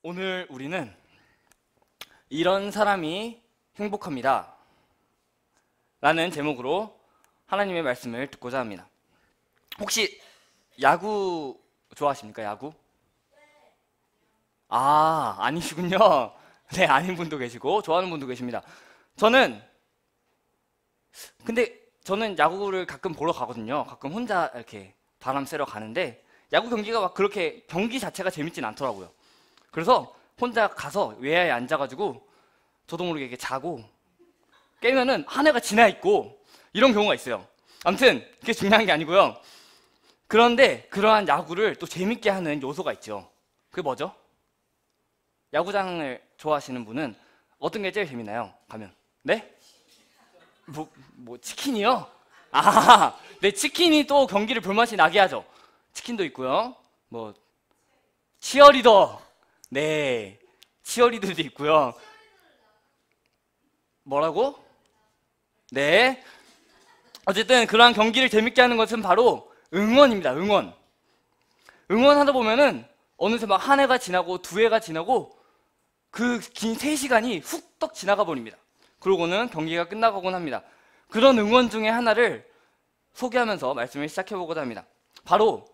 오늘 우리는 이런 사람이 행복합니다 라는 제목으로 하나님의 말씀을 듣고자 합니다. 혹시 야구 좋아하십니까? 야구? 아, 아니시군요. 네, 아닌 분도 계시고 좋아하는 분도 계십니다. 근데 저는 야구를 가끔 보러 가거든요. 가끔 혼자 이렇게 바람 쐬러 가는데 야구 경기가 막 그렇게 경기 자체가 재밌진 않더라고요. 그래서 혼자 가서 외야에 앉아가지고 저도 모르게 이렇게 자고 깨면은 한 해가 지나 있고 이런 경우가 있어요. 아무튼 그게 중요한 게 아니고요. 그런데 그러한 야구를 또 재밌게 하는 요소가 있죠. 그게 뭐죠? 야구장을 좋아하시는 분은 어떤 게 제일 재밌나요? 가면 네? 뭐 치킨이요? 아, 네, 치킨이 또 경기를 볼맛이 나게 하죠. 치킨도 있고요. 뭐 치어리더, 네, 치어리더도 있고요. 뭐라고? 네, 어쨌든 그러한 경기를 재밌게 하는 것은 바로 응원입니다. 응원하다 보면은 어느새 막 한 해가 지나고 두 해가 지나고 그 긴 3시간이 훅떡 지나가 버립니다. 그러고는 경기가 끝나가곤 합니다. 그런 응원 중에 하나를 소개하면서 말씀을 시작해 보고자 합니다. 바로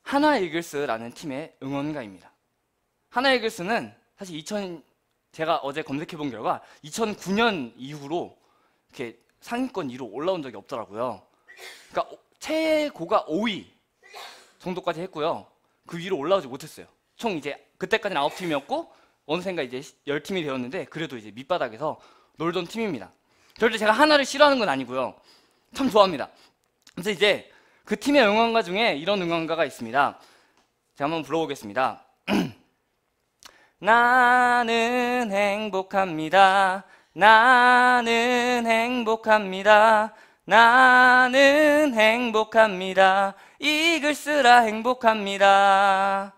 하나 이글스라는 팀의 응원가입니다. 하나 이글스는 사실 제가 어제 검색해 본 결과 2009년 이후로 이렇게 상위권 2로 올라온 적이 없더라고요. 그러니까 최고가 5위 정도까지 했고요. 그 위로 올라오지 못했어요. 총 이제 그때까지는 9팀이었고 어느샌가 이제 10팀이 되었는데 그래도 이제 밑바닥에서 놀던 팀입니다. 절대 제가 하나를 싫어하는 건 아니고요. 참 좋아합니다. 그래서 이제 그 팀의 응원가 중에 이런 응원가가 있습니다. 제가 한번 불러보겠습니다. 나는 행복합니다. 나는 행복합니다. 나는 행복합니다. 이글스라 행복합니다.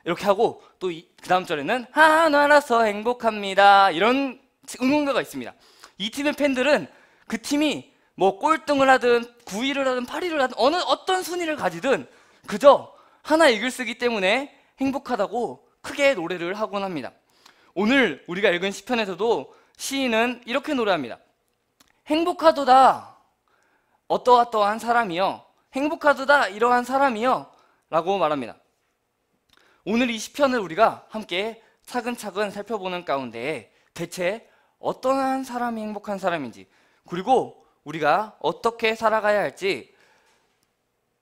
이렇게 하고 또 그 다음 절에는 하나라서 행복합니다. 이런 응원가가 있습니다. 이 팀의 팬들은 그 팀이 뭐 꼴등을 하든 9위를 하든 8위를 하든 어떤 순위를 가지든 그저 하나 이글스기 때문에 행복하다고 크게 노래를 하곤 합니다. 오늘 우리가 읽은 시편에서도 시인은 이렇게 노래합니다. 행복하도다 어떠한 사람이여, 행복하도다 이러한 사람이여 라고 말합니다. 오늘 이 시편을 우리가 함께 차근차근 살펴보는 가운데 대체 어떠한 사람이 행복한 사람인지, 그리고 우리가 어떻게 살아가야 할지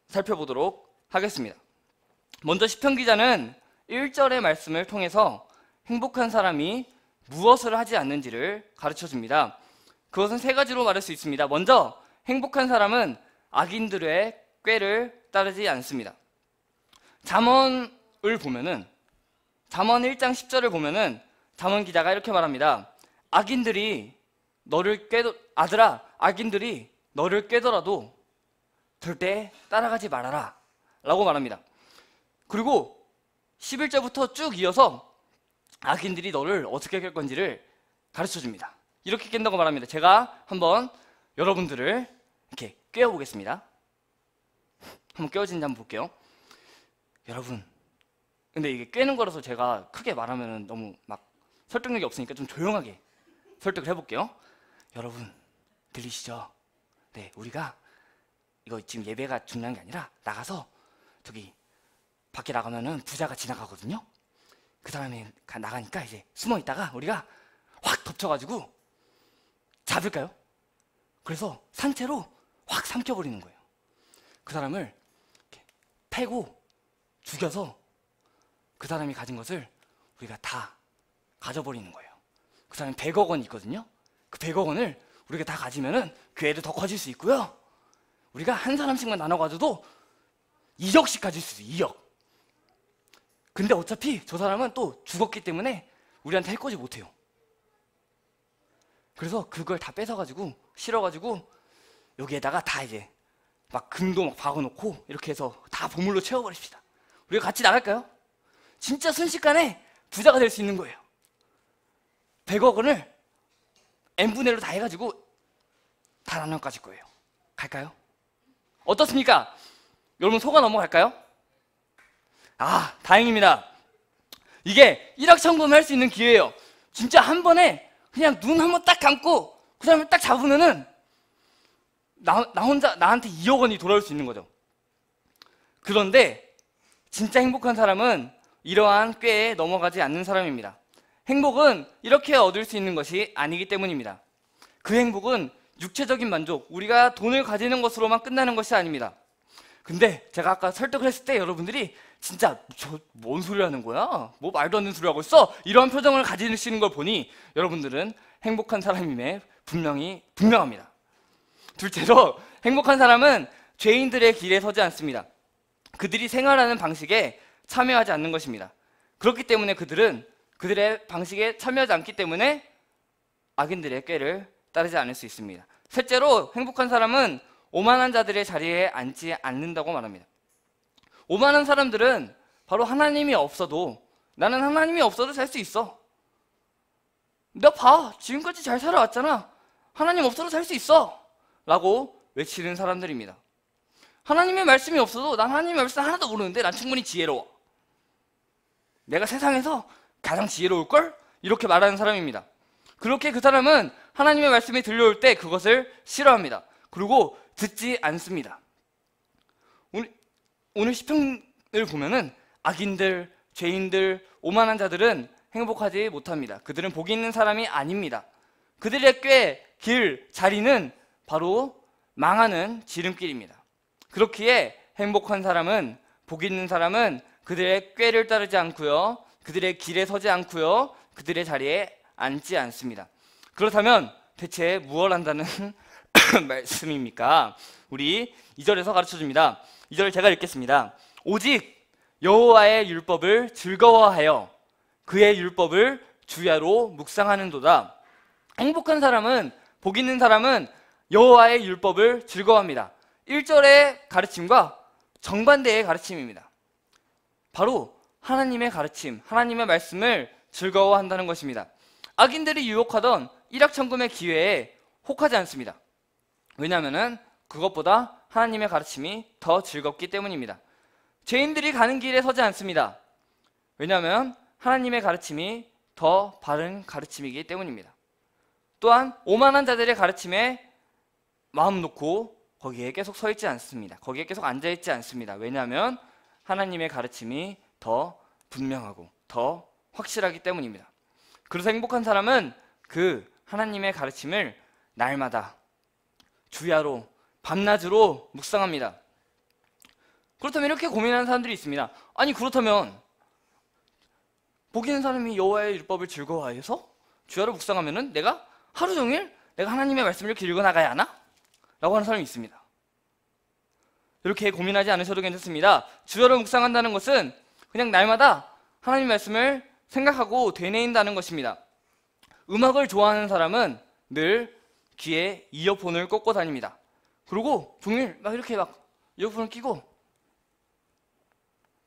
살펴보도록 하겠습니다. 먼저 시편 기자는 1절의 말씀을 통해서 행복한 사람이 무엇을 하지 않는지를 가르쳐줍니다. 그것은 3가지로 말할 수 있습니다. 먼저 행복한 사람은 악인들의 꾀를 따르지 않습니다. 잠언 1장 10절을 보면은 잠언 기자가 이렇게 말합니다. 아들아, 악인들이 너를 꾀더라도 절대 따라가지 말아라 라고 말합니다. 그리고 11절부터 쭉 이어서 악인들이 너를 어떻게 깰 건지를 가르쳐줍니다. 이렇게 깬다고 말합니다. 제가 한번 여러분들을 이렇게 꿰어보겠습니다. 한번 꿰어지는지 한번 볼게요. 여러분, 근데 이게 꿰는 거라서 제가 크게 말하면 너무 막 설득력이 없으니까 좀 조용하게 설득을 해볼게요. 여러분, 들리시죠? 네, 우리가 이거 지금 예배가 중요한 게 아니라 나가서 저기 밖에 나가면은 부자가 지나가거든요. 그 사람이 나가니까 이제 숨어 있다가 우리가 확 덮쳐가지고 잡을까요? 그래서 산채로 확 삼켜버리는 거예요. 그 사람을 이렇게 패고 죽여서 그 사람이 가진 것을 우리가 다 가져버리는 거예요. 그 사람이 100억 원이 있거든요. 그 100억 원을 우리가 다 가지면은 교회도 더 커질 수 있고요. 우리가 한 사람씩만 나눠 가져도 2억씩 가질 수 있어요. 2억. 근데 어차피 저 사람은 또 죽었기 때문에 우리한테 해코지 못해요. 그래서 그걸 다 뺏어가지고 실어가지고 여기에다가 다 이제 막 금도 막 박아놓고 이렇게 해서 다 보물로 채워버립시다. 우리가 같이 나갈까요? 진짜 순식간에 부자가 될 수 있는 거예요. 100억 원을 n분의 1로 다 해가지고 다 나눠 가질 거예요. 갈까요? 어떻습니까? 여러분 속아 넘어갈까요? 아, 다행입니다. 이게 일확천금할 수 있는 기회예요. 진짜 한 번에 그냥 눈 한번 딱 감고 그 사람을 딱 잡으면은 나 혼자 나한테 2억 원이 돌아올 수 있는 거죠. 그런데 진짜 행복한 사람은 이러한 꾀에 넘어가지 않는 사람입니다. 행복은 이렇게 얻을 수 있는 것이 아니기 때문입니다. 그 행복은 육체적인 만족, 우리가 돈을 가지는 것으로만 끝나는 것이 아닙니다. 근데 제가 아까 설득을 했을 때 여러분들이 진짜 저 뭔 소리 하는 거야? 뭐 말도 안 되는 소리 하고 있어? 이런 표정을 가지시는 걸 보니 여러분들은 행복한 사람임에 분명합니다. 둘째로 행복한 사람은 죄인들의 길에 서지 않습니다. 그들이 생활하는 방식에 참여하지 않는 것입니다. 그렇기 때문에 그들은 그들의 방식에 참여하지 않기 때문에 악인들의 꾀를 따르지 않을 수 있습니다. 셋째로 행복한 사람은 오만한 자들의 자리에 앉지 않는다고 말합니다. 오만한 사람들은 바로 하나님이 없어도 나는 하나님이 없어도 살 수 있어. 너 봐, 지금까지 잘 살아왔잖아. 하나님 없어도 살 수 있어 라고 외치는 사람들입니다. 하나님의 말씀이 없어도 난 하나님의 말씀 하나도 모르는데 난 충분히 지혜로워. 내가 세상에서 가장 지혜로울걸? 이렇게 말하는 사람입니다. 그렇게 그 사람은 하나님의 말씀이 들려올 때 그것을 싫어합니다. 그리고 듣지 않습니다. 오늘 시편을 보면은 악인들, 죄인들, 오만한 자들은 행복하지 못합니다. 그들은 복이 있는 사람이 아닙니다. 그들의 꾀, 길, 자리는 바로 망하는 지름길입니다. 그렇기에 행복한 사람은, 복 있는 사람은 그들의 꾀를 따르지 않고요, 그들의 길에 서지 않고요, 그들의 자리에 앉지 않습니다. 그렇다면 대체 무엇을 한다는 말씀입니까? 우리 2절에서 가르쳐줍니다. 2절 제가 읽겠습니다. 오직 여호와의 율법을 즐거워하여 그의 율법을 주야로 묵상하는도다. 행복한 사람은, 복 있는 사람은 여호와의 율법을 즐거워합니다. 1절의 가르침과 정반대의 가르침입니다. 바로 하나님의 가르침, 하나님의 말씀을 즐거워한다는 것입니다. 악인들이 유혹하던 일확천금의 기회에 혹하지 않습니다. 왜냐하면 그것보다 하나님의 가르침이 더 즐겁기 때문입니다. 죄인들이 가는 길에 서지 않습니다. 왜냐하면 하나님의 가르침이 더 바른 가르침이기 때문입니다. 또한 오만한 자들의 가르침에 마음 놓고 거기에 계속 서 있지 않습니다. 거기에 계속 앉아 있지 않습니다. 왜냐하면 하나님의 가르침이 더 분명하고 더 확실하기 때문입니다. 그래서 행복한 사람은 그 하나님의 가르침을 날마다 주야로, 밤낮으로 묵상합니다. 그렇다면 이렇게 고민하는 사람들이 있습니다. 아니 그렇다면 복 있는 사람이 여호와의 율법을 즐거워해서 주야로 묵상하면은 내가 하루 종일 내가 하나님의 말씀을 이렇게 읽어나가야 하나? 라고 하는 사람이 있습니다. 이렇게 고민하지 않으셔도 괜찮습니다. 주야로 묵상한다는 것은 그냥 날마다 하나님의 말씀을 생각하고 되뇌인다는 것입니다. 음악을 좋아하는 사람은 늘 귀에 이어폰을 꽂고 다닙니다. 그리고 종일 막 이렇게 막 이어폰을 끼고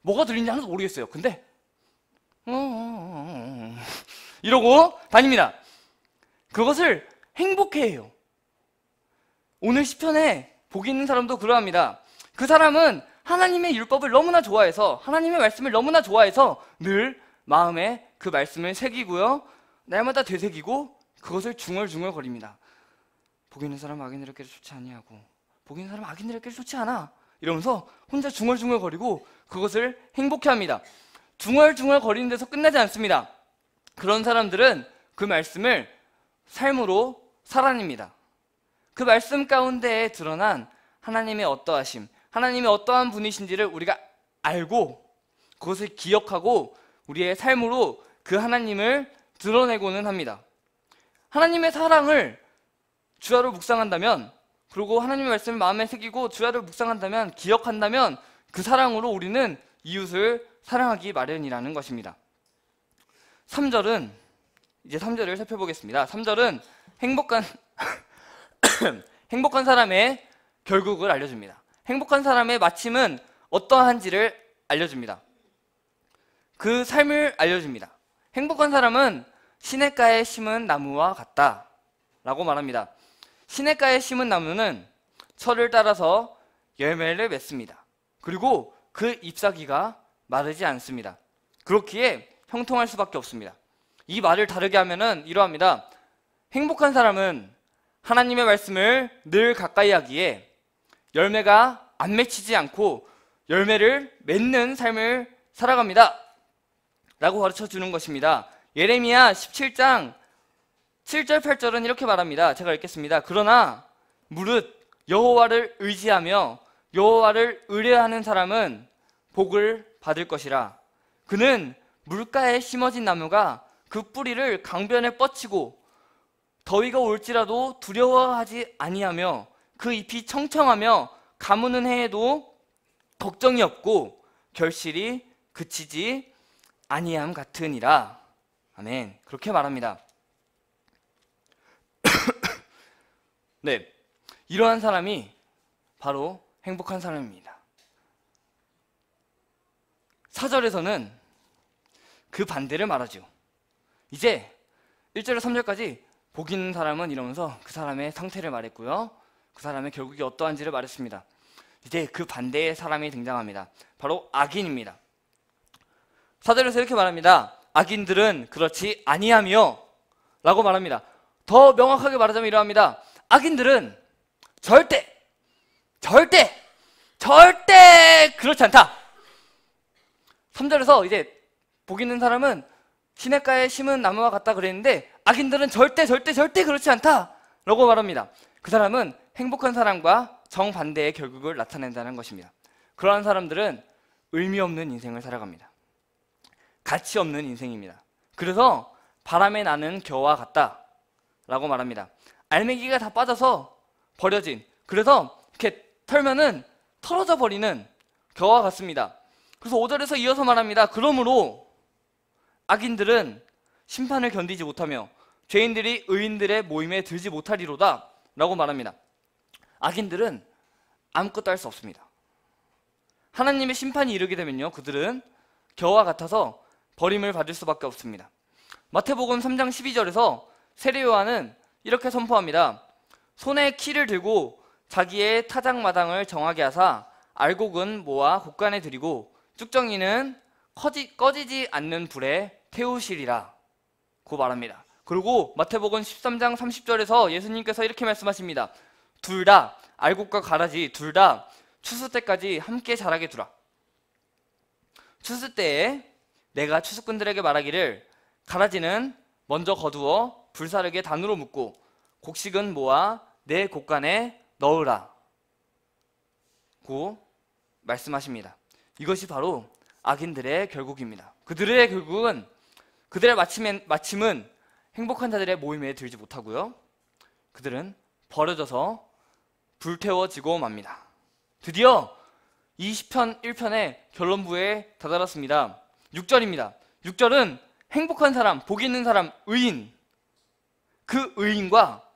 뭐가 들리는지 하나도 모르겠어요. 근데 이러고 다닙니다. 그것을 행복해해요. 오늘 시편에 복 있는 사람도 그러합니다. 그 사람은 하나님의 율법을 너무나 좋아해서, 하나님의 말씀을 너무나 좋아해서 늘 마음에 그 말씀을 새기고요, 날마다 되새기고 그것을 중얼중얼거립니다. 복 있는 사람 악인들에게 좋지 아니하고 복 있는 사람 악인들에게 좋지 않아 이러면서 혼자 중얼중얼거리고 그것을 행복해합니다. 중얼중얼거리는 데서 끝나지 않습니다. 그런 사람들은 그 말씀을 삶으로 살아냅니다. 그 말씀 가운데에 드러난 하나님의 어떠하심, 하나님의 어떠한 분이신지를 우리가 알고 그것을 기억하고 우리의 삶으로 그 하나님을 드러내고는 합니다. 하나님의 사랑을 주야로 묵상한다면, 그리고 하나님의 말씀을 마음에 새기고 주야로 묵상한다면, 기억한다면 그 사랑으로 우리는 이웃을 사랑하기 마련이라는 것입니다. 3절은 이제 3절을 살펴보겠습니다. 3절은 행복한 사람의 결국을 알려줍니다. 행복한 사람의 마침은 어떠한지를 알려줍니다. 그 삶을 알려줍니다. 행복한 사람은 시냇가에 심은 나무와 같다 라고 말합니다. 시냇가에 심은 나무는 철을 따라서 열매를 맺습니다. 그리고 그 잎사귀가 마르지 않습니다. 그렇기에 형통할 수밖에 없습니다. 이 말을 다르게 하면은 이러합니다. 행복한 사람은 하나님의 말씀을 늘 가까이 하기에 열매가 안 맺히지 않고 열매를 맺는 삶을 살아갑니다 라고 가르쳐 주는 것입니다. 예레미야 17장 7절 8절은 이렇게 말합니다. 제가 읽겠습니다. 그러나 무릇 여호와를 의지하며 여호와를 의뢰하는 사람은 복을 받을 것이라. 그는 물가에 심어진 나무가 그 뿌리를 강변에 뻗치고 더위가 올지라도 두려워하지 아니하며 그 잎이 청청하며 가무는 해에도 걱정이 없고 결실이 그치지 아니함 같으니라. 아멘. 그렇게 말합니다. 네, 이러한 사람이 바로 행복한 사람입니다. 4절에서는 그 반대를 말하죠. 이제 1절에서 3절까지 복 있는 사람은 이러면서 그 사람의 상태를 말했고요. 그 사람의 결국이 어떠한지를 말했습니다. 이제 그 반대의 사람이 등장합니다. 바로 악인입니다. 4절에서 이렇게 말합니다. 악인들은 그렇지 아니하며 라고 말합니다. 더 명확하게 말하자면 이러합니다. 악인들은 절대 그렇지 않다. 3절에서 이제 복 있는 사람은 시냇가에 심은 나무와 같다 그랬는데 악인들은 절대 그렇지 않다 라고 말합니다. 그 사람은 행복한 사람과 정반대의 결국을 나타낸다는 것입니다. 그러한 사람들은 의미 없는 인생을 살아갑니다. 가치 없는 인생입니다. 그래서 바람에 나는 겨와 같다 라고 말합니다. 알맹이가 다 빠져서 버려진, 그래서 이렇게 털면은 털어져 버리는 겨와 같습니다. 그래서 5절에서 이어서 말합니다. 그러므로 악인들은 심판을 견디지 못하며 죄인들이 의인들의 모임에 들지 못하리로다 라고 말합니다. 악인들은 아무것도 할 수 없습니다. 하나님의 심판이 이르게 되면요, 그들은 겨와 같아서 버림을 받을 수밖에 없습니다. 마태복음 3장 12절에서 세례 요한은 이렇게 선포합니다. 손에 키를 들고 자기의 타작마당을 정하게 하사 알곡은 모아 곳간에 들이고 쭉정이는 꺼지지 않는 불에 태우시리라 고 말합니다. 그리고 마태복음 13장 30절에서 예수님께서 이렇게 말씀하십니다. 둘 다 알곡과 가라지 둘 다 추수 때까지 함께 자라게 두라. 추수 때에 내가 추수꾼들에게 말하기를 가라지는 먼저 거두어 불사르게 단으로 묶고 곡식은 모아 내 곳간에 넣으라 고 말씀하십니다. 이것이 바로 악인들의 결국입니다. 그들의 결국은, 그들의 마침은 행복한 자들의 모임에 들지 못하고요, 그들은 버려져서 불태워지고 맙니다. 드디어 이 시편 1편의 결론부에 다다랐습니다. 6절입니다. 6절은 행복한 사람, 복 있는 사람, 의인, 그 의인과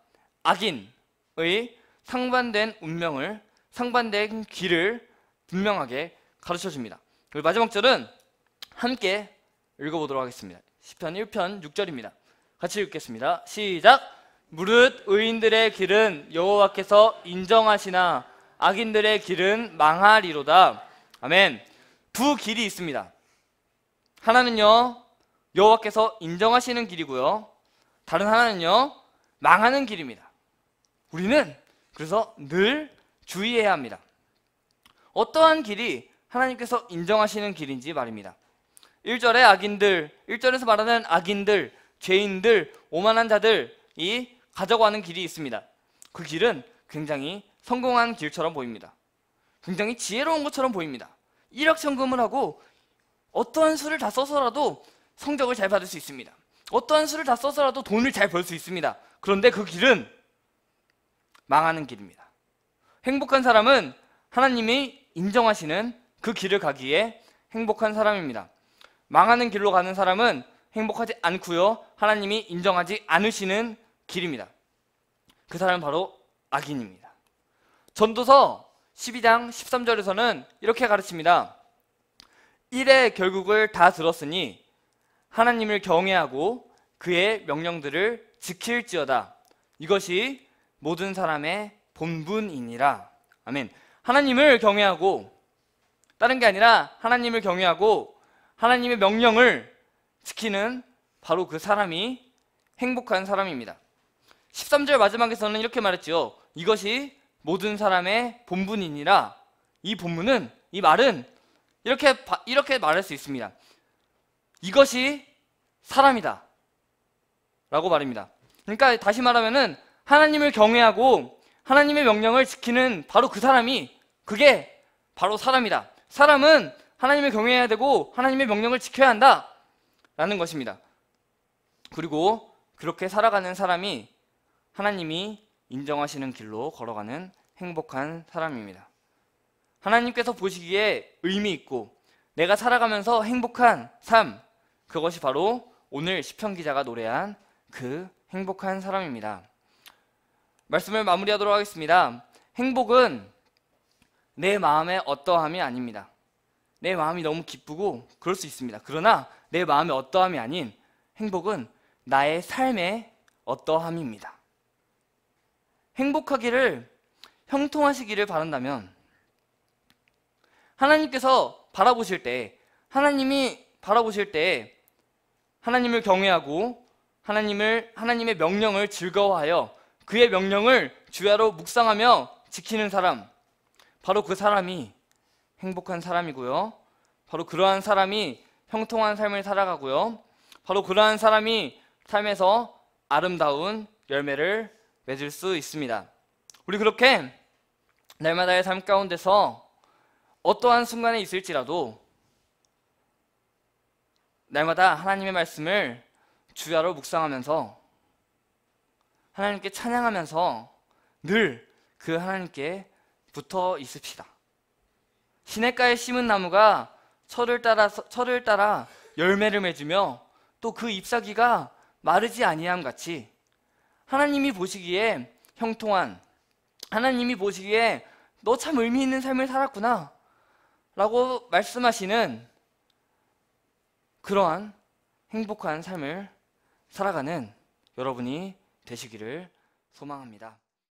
악인의 상반된 운명을, 상반된 길을 분명하게 가르쳐줍니다. 그리고 마지막 절은 함께 읽어보도록 하겠습니다. 시편 1편 6절입니다. 같이 읽겠습니다. 시작! 무릇 의인들의 길은 여호와께서 인정하시나 악인들의 길은 망하리로다. 아멘. 두 길이 있습니다. 하나는요, 여호와께서 인정하시는 길이고요, 다른 하나는요, 망하는 길입니다. 우리는 그래서 늘 주의해야 합니다. 어떠한 길이 하나님께서 인정하시는 길인지 말입니다. 1절에 악인들, 1절에서 말하는 악인들, 죄인들, 오만한 자들이 가져가는 길이 있습니다. 그 길은 굉장히 성공한 길처럼 보입니다. 굉장히 지혜로운 것처럼 보입니다. 일확천금을 하고 어떠한 수를 다 써서라도 성적을 잘 받을 수 있습니다. 어떠한 수를 다 써서라도 돈을 잘 벌 수 있습니다. 그런데 그 길은 망하는 길입니다. 행복한 사람은 하나님이 인정하시는 그 길을 가기에 행복한 사람입니다. 망하는 길로 가는 사람은 행복하지 않고요, 하나님이 인정하지 않으시는 길입니다. 그 사람은 바로 악인입니다. 전도서 12장 13절에서는 이렇게 가르칩니다. 일의 결국을 다 들었으니 하나님을 경외하고 그의 명령들을 지킬지어다. 이것이 모든 사람의 본분이니라. 아멘. 하나님을 경외하고, 다른 게 아니라 하나님을 경외하고 하나님의 명령을 지키는 바로 그 사람이 행복한 사람입니다. 13절 마지막에서는 이렇게 말했지요. 이것이 모든 사람의 본분이니라. 이 본문은, 이 말은 이렇게 말할 수 있습니다. 이것이 사람이다 라고 말입니다. 그러니까 다시 말하면은 하나님을 경외하고 하나님의 명령을 지키는 바로 그 사람이, 그게 바로 사람이다. 사람은 하나님을 경외해야 되고 하나님의 명령을 지켜야 한다 라는 것입니다. 그리고 그렇게 살아가는 사람이 하나님이 인정하시는 길로 걸어가는 행복한 사람입니다. 하나님께서 보시기에 의미 있고 내가 살아가면서 행복한 삶, 그것이 바로 오늘 시편 기자가 노래한 그 행복한 사람입니다. 말씀을 마무리하도록 하겠습니다. 행복은 내 마음의 어떠함이 아닙니다. 내 마음이 너무 기쁘고 그럴 수 있습니다. 그러나 내 마음의 어떠함이 아닌 행복은 나의 삶의 어떠함입니다. 행복하기를, 형통하시기를 바란다면 하나님께서 바라보실 때, 하나님이 바라보실 때 하나님을 경외하고 하나님의 명령을 즐거워하여 그의 명령을 주야로 묵상하며 지키는 사람, 바로 그 사람이 행복한 사람이고요. 바로 그러한 사람이 형통한 삶을 살아가고요. 바로 그러한 사람이 삶에서 아름다운 열매를 맺을 수 있습니다. 우리 그렇게 날마다의 삶 가운데서 어떠한 순간에 있을지라도 날마다 하나님의 말씀을 주야로 묵상하면서 하나님께 찬양하면서 늘 그 하나님께 붙어 있읍시다. 시냇가에 심은 나무가 철을 따라 열매를 맺으며 또 그 잎사귀가 마르지 아니함 같이 하나님이 보시기에 형통한, 하나님이 보시기에 너 참 의미 있는 삶을 살았구나 라고 말씀하시는 그러한 행복한 삶을 살아가는 여러분이 되시기를 소망합니다.